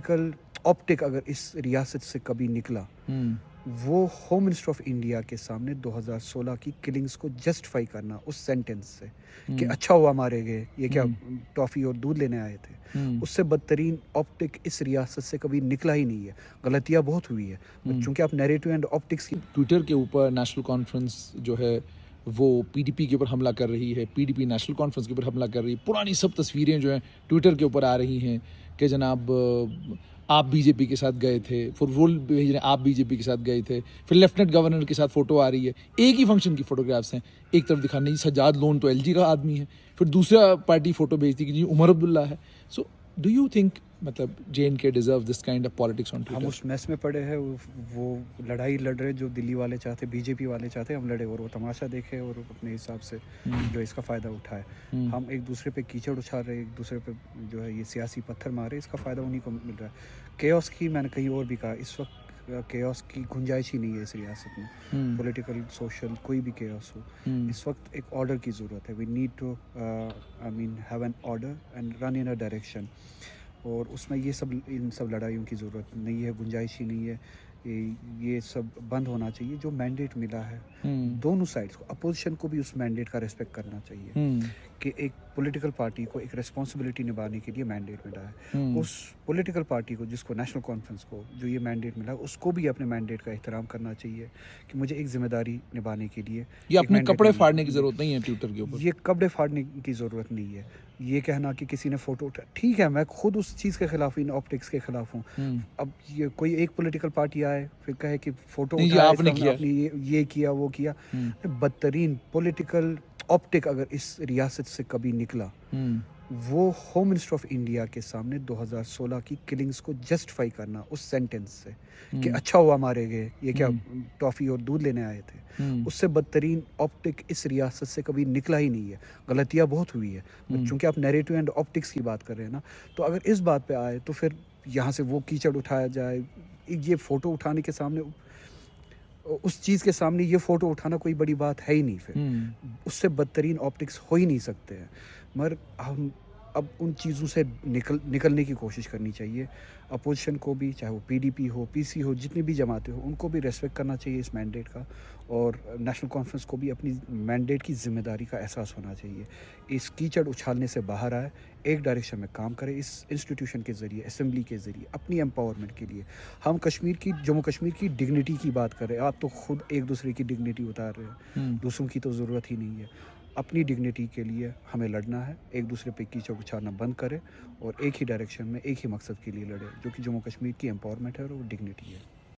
Political optic اگر اس ریاست سے کبھی نکلا وہ ہوم منسٹر آف انڈیا کے سامنے 2016 کی کلنگز کو جسٹیفائی کرنا اس سینٹنس سے کہ اچھا ہوا مارے گئے، یہ کیا ٹافی اور دودھ لینے آئے تھے، اس سے بدترین آپٹک اس ریاست سے کبھی نکلا ہی نہیں ہے. غلطیاں بہت ہوئی ہے چونکہ آپ نیریٹو اینڈ آپٹکس کی ٹویٹر کے اوپر نیشنل کانفرنس جو ہے وہ پی ڈی پی کے اوپر حملہ کر رہی ہے، P D P national conference کے اوپر حملہ کر رہی ہے. پرانی سب تصویریں جو ہیں ٹویٹر کے اوپر آ رہی ہیں کہ جناب آپ بی جے پی کے ساتھ گئے تھے، پھر وہ بھیج رہے ہیں آپ بی جے پی کے ساتھ گئے تھے، پھر لیفٹنٹ گورنر کے ساتھ فوٹو آ رہی ہے. ایک ہی فنکشن کی فوٹوگرافس ہیں، ایک طرف دکھانے جی سجاد لون تو ایل جی کا آدمی ہے، پھر دوسرا پارٹی فوٹو بھیجتی کہ جی عمر عبداللہ ہے. سو ڈو یو تھنک مطلب J and K deserve this kind of politics on um Twitter? Us mass میں پڑے ہیں، وہ لڑائی لڑ رہے جو دلی والے چاہتے، بی جے پی والے چاہتے ہم لڑے اور وہ تماشا دیکھے اور اپنے حساب سے جو اس کا فائدہ اٹھائے. ہم ایک دوسرے پہ کیچڑ اچھال رہے، ایک دوسرے پہ جو ہے یہ سیاسی پتھر مارے، اس کا فائدہ انہیں کو مل رہا ہے. کیوس کی میں نے کہیں اور بھی کہا، اس وقت کیوس کی گنجائش ہی نہیں ہے اس ریاست میں، پولیٹیکل سوشل کوئی بھی کیوس ہو. اس وقت ایک آرڈر کی ضرورت ہے. We need to have an order and run in a direction. اور اس میں ان سب لڑائیوں کی ضرورت نہیں ہے، گنجائش ہی نہیں ہے. یہ سب بند ہونا چاہیے. جو مینڈیٹ ملا ہے دونوں سائڈس کو، اپوزیشن کو بھی اس مینڈیٹ کا ریسپیکٹ کرنا چاہیے کہ ایک پولیٹیکل پارٹی کو ایک ریسپانسبلٹی نبھانے کے لیے مینڈیٹ ملا ہے. اس پولیٹیکل پارٹی کو جس کو نیشنل کانفرنس کو جو یہ مینڈیٹ ملا ہے اس کو بھی اپنے مینڈیٹ کا احترام کرنا چاہیے کہ مجھے ایک ذمہ داری نبھانے کے لیے یہ اپنے کپڑے پھاڑنے کی ضرورت نہیں ہے ٹویٹر کے اوپر. یہ کپڑے پھاڑنے کی ضرورت نہیں ہے. یہ کہنا کہ کسی نے فوٹو اٹھا، ٹھیک ہے میں خود اس چیز کے خلاف ہوں، ان آپٹکس کے خلاف ہوں. اب یہ کوئی ایک پولیٹیکل پارٹی آئے پھر کہے کہ فوٹو اٹھایا اس نے اپنی یہ کیا وہ کیا. بدترین پولیٹیکل آپٹک اگر اس ریاست سے کبھی نکلا وہ ہوم منسٹر آف انڈیا کے سامنے 2016 کی کلنگز کو جسٹیفائی کرنا اس سینٹنس سے کہ اچھا ہوا مارے گئے، یہ کیا ٹافی اور دودھ لینے آئے تھے. اس سے بدترین آپٹک اس ریاست سے کبھی نکلا ہی نہیں ہے. غلطیاں بہت ہوئی ہے چونکہ آپ نیریٹو اینڈ آپٹکس کی بات کر رہے ہیں نا. تو اگر اس بات پہ آئے تو پھر یہاں سے وہ کیچڑ اٹھایا جائے. یہ فوٹو اٹھانے کے سامنے، اس چیز کے سامنے یہ فوٹو اٹھانا کوئی بڑی بات ہے ہی نہیں. پھر اس سے بدترین آپٹکس ہو ہی نہیں سکتے ہیں. مگر ہم اب ان چیزوں سے نکلنے کی کوشش کرنی چاہیے. اپوزیشن کو بھی، چاہے وہ پی ڈی پی ہو، پی سی ہو، جتنی بھی جماعتیں ہو، ان کو بھی ریسپیکٹ کرنا چاہیے اس مینڈیٹ کا. اور نیشنل کانفرنس کو بھی اپنی مینڈیٹ کی ذمہ داری کا احساس ہونا چاہیے. اس کیچڑ اچھالنے سے باہر آئے، ایک ڈائریکشن میں کام کرے اس انسٹیٹیوشن کے ذریعے، اسمبلی کے ذریعے، اپنی امپاورمنٹ کے لیے. ہم جموں کشمیر کی ڈگنیٹی کی بات کر رہے ہیں، آپ تو خود ایک دوسرے کی ڈگنیٹی اتار رہے ہیں. دوسروں کی تو ضرورت ہی نہیں ہے. اپنی ڈگنیٹی کے لیے ہمیں لڑنا ہے. ایک دوسرے پہ کیچڑ اچھالنا بند کرے اور ایک ہی ڈائریکشن میں ایک ہی مقصد کے لیے لڑے جو کہ جموں کشمیر کی امپاورمنٹ ہے اور وہ ڈگنیٹی ہے.